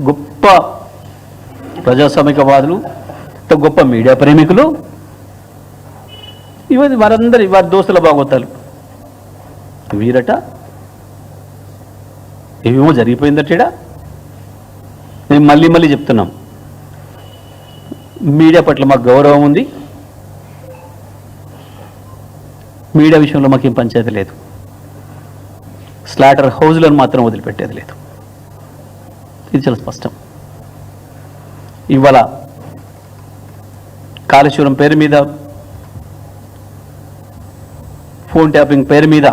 గొప్ప ప్రజాస్వామికవాదులు, గొప్ప మీడియా ప్రేమికులు, ఇవన్నీ వారి దోస్తుల భాగవతాలు. వీరట ఏమేమో జరిగిపోయిందట. మేము మళ్ళీ చెప్తున్నాం, మీడియా పట్ల మాకు గౌరవం ఉంది. మీడియా విషయంలో మాకేం పంచాయతీ లేదు. స్లాటర్ హౌజ్లను మాత్రం వదిలిపెట్టేది లేదు. ఇది చాలా స్పష్టం. ఇవాళ కాళేశ్వరం పేరు మీద, ఫోన్ ట్యాపింగ్ పేరు మీద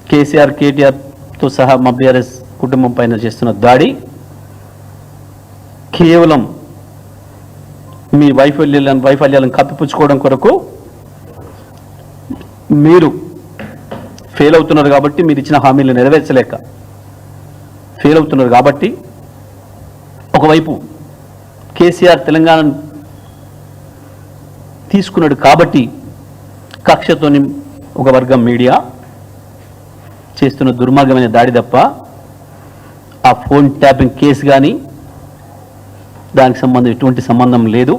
కేసీఆర్ కేటీఆర్తో సహా మా బీఆర్ఎస్ కుటుంబం పైన చేస్తున్న దాడి కేవలం మీ వైఫల్యాలను కప్పిపుచ్చుకోవడం కొరకు మీరు ఫెయిల్ అవుతున్నారు కాబట్టి, మీరు ఇచ్చిన హామీలు నెరవేర్చలేక ఫెయిల్ అవుతున్నారు కాబట్టి, ఒకవైపు కేసీఆర్ తెలంగాణను తీసుకున్నాడు కాబట్టి కక్షతోని ఒక వర్గం మీడియా చేస్తున్న దుర్మార్గమైన దాడి తప్ప ఆ ఫోన్ ట్యాపింగ్ కేసు కానీ దానికి ఎటువంటి సంబంధం లేదు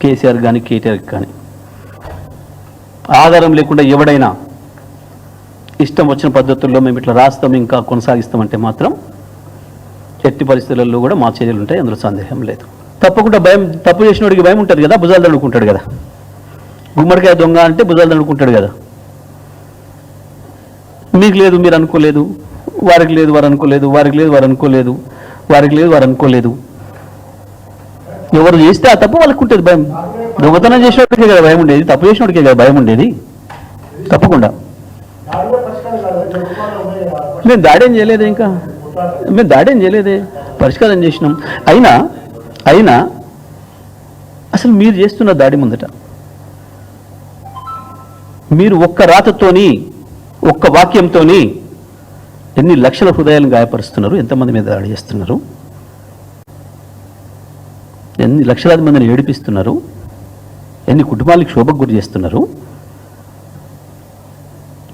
కేసీఆర్ కానీ కేటీఆర్ కానీ. ఆధారం లేకుండా ఎవడైనా ఇష్టం వచ్చిన పద్ధతుల్లో మేము ఇట్లా రాస్తాం ఇంకా కొనసాగిస్తామంటే మాత్రం ఎట్టి పరిస్థితులలో కూడా మా చర్యలు ఉంటాయి, అందులో సందేహం లేదు. తప్పకుండా భయం, తప్పు చేసినోడికి భయం ఉంటుంది కదా, భుజాలు తడుకుంటాడు కదా. గుమ్మడికాయ దొంగ అంటే భుజాలు తడుకుంటాడు కదా. మీకు లేదు మీరు అనుకోలేదు, వారికి లేదు వారు అనుకోలేదు, వారికి లేదు వారు అనుకోలేదు, వారికి లేదు వారు అనుకోలేదు. ఎవరు చేస్తే ఆ తప్పు వాళ్ళకు ఉంటుంది భయం. దొంగతనం చేసినోడికే కదా భయం ఉండేది, తప్పు చేసినోడికే కదా భయం ఉండేది. తప్పకుండా మేము దాడేం చేయలేదే, ఇంకా మేము దాడేం చేయలేదే, పరిష్కారం చేసినాం. అయినా అసలు మీరు చేస్తున్న దాడి ముందట మీరు ఒక్క రాతతోని, ఒక్క వాక్యంతోని ఎన్ని లక్షల హృదయాలను గాయపరుస్తున్నారు, ఎంతమంది మీద దాడి చేస్తున్నారు, ఎన్ని లక్షలాది మందిని ఏడిపిస్తున్నారు, ఎన్ని కుటుంబాలకు క్షోభకు గురి చేస్తున్నారు.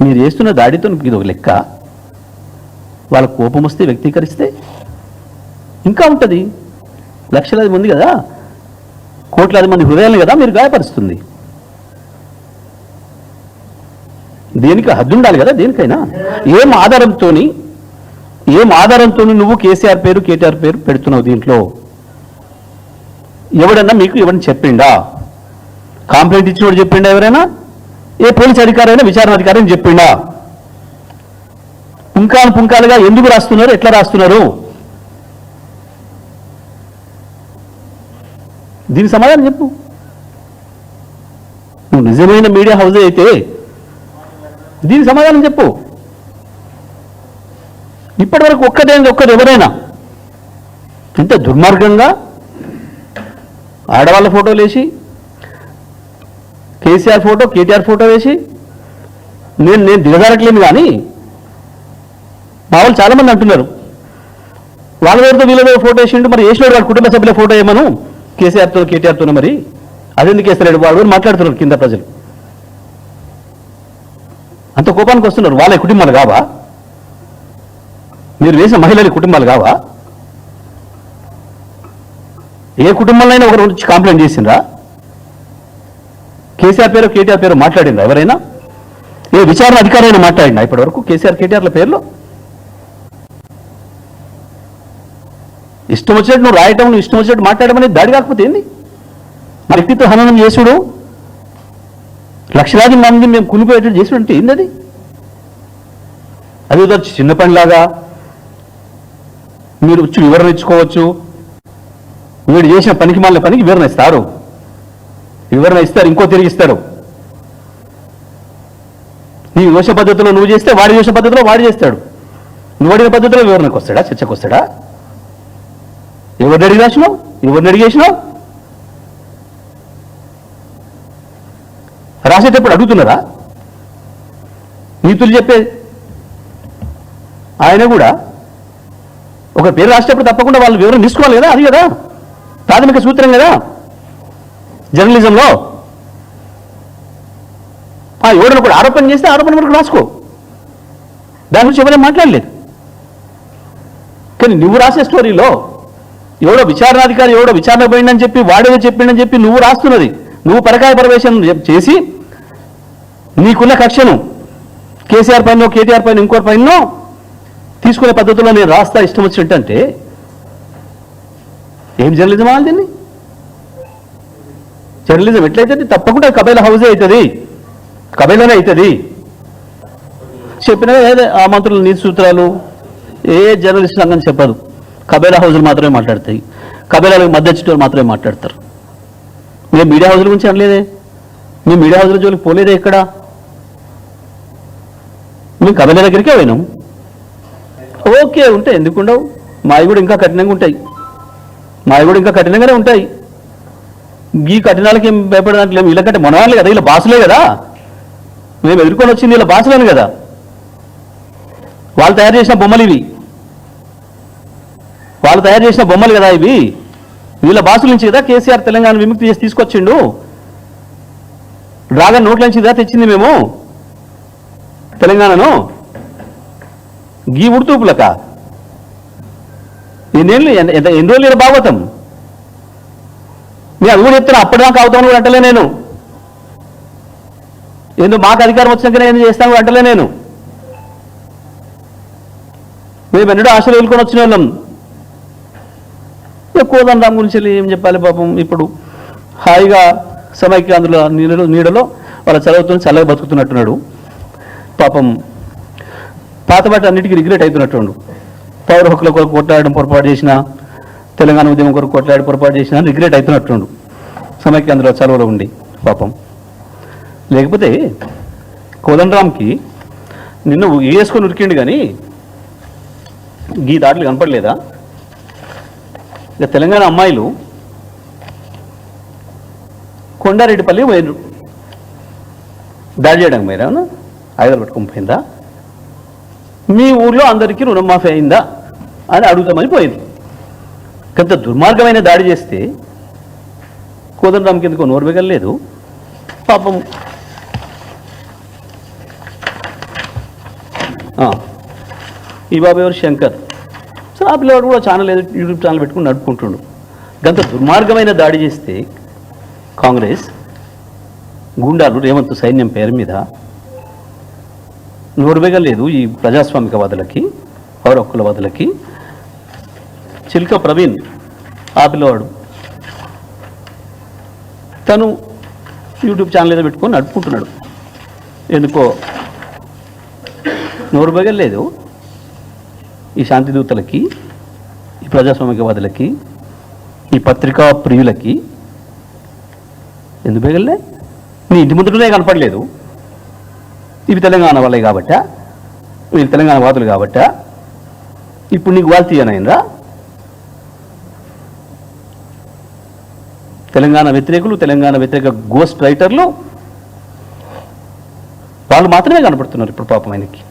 మీరు చేస్తున్న దాడితో ఇది ఒక లెక్క. వాళ్ళ కోపం వస్తే వ్యక్తీకరిస్తే ఇంకా ఉంటుంది. లక్షలాది మంది కదా, కోట్లాది మంది హృదయాలను కదా మీరు గాయపరుస్తుంది. దేనికి హద్దు ఉండాలి కదా దేనికైనా. ఏం ఆధారంతో నువ్వు కేసీఆర్ పేరు కేటీఆర్ పేరు పెడుతున్నావు దీంట్లో? ఎవడన్నా మీకు ఎవరిని చెప్పిండా? కంప్లైంట్ ఇచ్చినోడు చెప్పిండా? ఎవరైనా ఏ పోలీస్ అధికారి అయినా విచారణ అధికారి చెప్పిండా? పుంకాలుగా ఎందుకు రాస్తున్నారు, ఎట్లా రాస్తున్నారు? దీనికి సమాధానం చెప్పు. నువ్వు నిజమైన మీడియా హౌస్ అయితే దీనికి సమాధానం చెప్పు. ఇప్పటి వరకు ఒక్కరు ఎవరైనా ఇంత దుర్మార్గంగా ఆడవాళ్ళ ఫోటోలు వేసి, కేసీఆర్ ఫోటో కేటీఆర్ ఫోటో వేసి నేను దిగజారట్లేదు. కానీ మా వాళ్ళు చాలామంది అంటున్నారు వాళ్ళ ఎవరితో వీళ్ళతో ఫోటో వేసిండు, మరి వేసినాడు వాళ్ళ కుటుంబ సభ్యుల ఫోటో ఏమను కేసీఆర్తో కేటీఆర్తోనే, మరి అదెందుకు వేస్తలేడు వాళ్ళు మాట్లాడుతున్నారు కింద ప్రజలు. అంత కోపానికి వస్తున్నారు. వాళ్ళ కుటుంబాలు కావా? మీరు వేసిన మహిళల కుటుంబాలు కావా? ఏ కుటుంబంలో ఒకరు వచ్చి కంప్లైంట్ చేసిండ్రా? కేసీఆర్ పేరు కేటీఆర్ పేరు మాట్లాడిందా ఎవరైనా? ఏ విచారణ అధికారి అయినా మాట్లాడిందా ఇప్పటి వరకు కేసీఆర్ కేటీఆర్ల పేర్లో? ఇష్టం వచ్చినట్టు నువ్వు రాయటం, నువ్వు ఇష్టం వచ్చినట్టు మాట్లాడమని దాడి కాకపోతే ఏంది? మా వ్యక్తిత్వ హననం చేసుడు, లక్షలాది మంది మేము కులిపోయేటట్టు చేసుడు అంటే ఏంది? అది వచ్చి చిన్న పనిలాగా మీరు వచ్చి వివరణ ఇచ్చుకోవచ్చు. వీడు చేసిన పనికి మాలిన పనికి వివరణ ఇస్తారు, ఇంకో తిరిగి ఇస్తారు. నీ యోష పద్ధతిలో నువ్వు చేస్తే వాడి యోష పద్ధతిలో వాడు చేస్తాడు. నువ్వు అడిగిన పద్ధతిలో వివరణకు వస్తాడా, చర్చకు వస్తాడా? ఎవరిని అడిగి రాసినావు, ఎవరిని అడిగేసినావు? రాసేటప్పుడు అడుగుతున్నారా? నీతులు చెప్పే ఆయన కూడా ఒక పేరు రాసేటప్పుడు తప్పకుండా వాళ్ళు వివరణ తీసుకోవాలి కదా. అది కదా ప్రాథమిక సూత్రం కదా జర్నలిజంలో. ఎవడన్నా కూడా ఆరోపణ చేస్తే ఆరోపణ వరకు రాసుకో, దాని గురించి ఎవరైనా మాట్లాడలేదు. కానీ నువ్వు రాసే స్టోరీలో ఎవడో విచారణాధికారి ఎవడో విచారణ పోయిందని చెప్పి వాడేదో చెప్పిండని చెప్పి నువ్వు రాస్తున్నది, నువ్వు పరకాయ ప్రవేశం చేసి నీకున్న కక్షను కేసీఆర్ పైన కేటీఆర్ పైన ఇంకోటి పైన తీసుకునే పద్ధతిలో నేను రాస్తా ఇష్టం వచ్చినట్టు అంటే ఏం జర్నలిజం అవ్వాలి దీన్ని? జర్నలిజం ఎట్లయితుంది? తప్పకుండా కబైలా హౌజే అవుతుంది, కబైలానే అవుతుంది. చెప్పినా ఆ మంత్రులు నీతి సూత్రాలు ఏ జర్నలిస్ట్ రంగం చెప్పదు, కబైలా హౌజులు మాత్రమే మాట్లాడతాయి, కబైలాలకు మద్దతు మాత్రమే మాట్లాడతారు. మేము మీడియా హౌజుల గురించి అనలేదే, మేము మీడియా హౌజుల జోలికి పోలేదే ఎక్కడ, మేము కబైలా దగ్గరికే పోయినాం. ఓకే ఉంటాయి, ఎందుకు ఉండవు? మావి కూడా ఇంకా కఠినంగా ఉంటాయి, మావి కూడా ఇంకా కఠినంగానే ఉంటాయి. ఈ కఠినాలకి ఏం భయపడడానికి లేము. వీళ్ళకంటే మనవాళ్ళే కదా, వీళ్ళ బాసులే కదా, మేము ఎదుర్కొని వచ్చింది వీళ్ళ బాసులేను కదా. వాళ్ళు తయారు చేసిన బొమ్మలు ఇవి, వాళ్ళు తయారు చేసిన బొమ్మలు కదా ఇవి. వీళ్ళ బాసుల నుంచి కదా కేసీఆర్ తెలంగాణ విముక్తి చేసి తీసుకొచ్చిండు. డ్రాగన్ నోట్ల నుంచి కదా తెచ్చింది మేము తెలంగాణను. గీ ఉడుతూపులక ఎన్ని రోజులు భాగవతం నేను అది కూడా చెప్తాను. అప్పటిదాకా అవుతాను కూడా అంటలే నేను, ఎందుకు మాకు అధికారం వచ్చినాకనే ఏం చేస్తాను కూడా అంటలే నేను. మేము ఎన్నడూ ఆశలు వెళ్ళుకొని వచ్చిన వాళ్ళం. కోదండరాం గురించి ఏం చెప్పాలి పాపం, ఇప్పుడు హాయిగా సమైక్యాంధ్రుల నీడలో వాళ్ళ చదువుతున్న చల్లగా బతుకుతున్నట్టున్నాడు పాపం. పాతబాట అన్నిటికీ రిగ్రెట్ అవుతున్నట్టు, పౌర హక్కుల కొరకు కొట్లాడడం పొరపాటు చేసిన, తెలంగాణ ఉద్యమం కొరకు కొట్లాడి పొరపాటు చేసిన రిగ్రెట్ అవుతున్నట్టు సమైక్యాంధ్రుల చదువులో ఉండి పాపం. లేకపోతే కోదండరాంకి నిన్న వేసుకొని ఉరికిండు కానీ గీ దాడులు కనపడలేదా? ఇక తెలంగాణ అమ్మాయిలు కొండారెడ్డిపల్లి పోయినరు దాడి చేయడానికి, మీరు ఏమన్నా ఆయుధాలు పట్టుకొని పోయిందా? మీ ఊర్లో అందరికీ రుణమాఫీ అయిందా అని అడుగుతామని పోయింది. కొంత దుర్మార్గమైన దాడి చేస్తే కోదండరాంకి ఎందుకో నోరు మిగలలేదు పాపం. ఈ బాబు ఎవరు? శంకర్. సో ఆ పిల్లవాడు కూడా ఛానల్ ఏదో యూట్యూబ్ ఛానల్ పెట్టుకుని నడుపుకుంటుండు. గంత దుర్మార్గమైన దాడి చేస్తే కాంగ్రెస్ గుండాలు రేవంత్ సైన్యం పేరు మీద నోరుబెగలేదు ఈ ప్రజాస్వామికవాదులకి, పౌర హక్కులవాదులకి. చిల్క ప్రవీణ్ ఆ పిల్లవాడు తను యూట్యూబ్ ఛానల్ ఏదో పెట్టుకొని నడుపుకుంటున్నాడు. ఎందుకో నోరుబెగలేదు ఈ శాంతిదూతలకి, ఈ ప్రజాస్వామికవాదులకి, ఈ పత్రికా ప్రియులకి. ఎందుకు బెగలే? నీ ఇంటి ముందునే కనపడలేదు. ఇవి తెలంగాణ వాళ్ళే కాబట్టా, వీళ్ళు తెలంగాణ వాదులు కాబట్టా ఇప్పుడు నీకు వాళ్ళు తీయనైనరా? తెలంగాణ వ్యతిరేకులు, తెలంగాణ వ్యతిరేక గోస్ట్ రైటర్లు వాళ్ళు మాత్రమే కనపడుతున్నారు ఇప్పుడు పాపం ఆయనకి.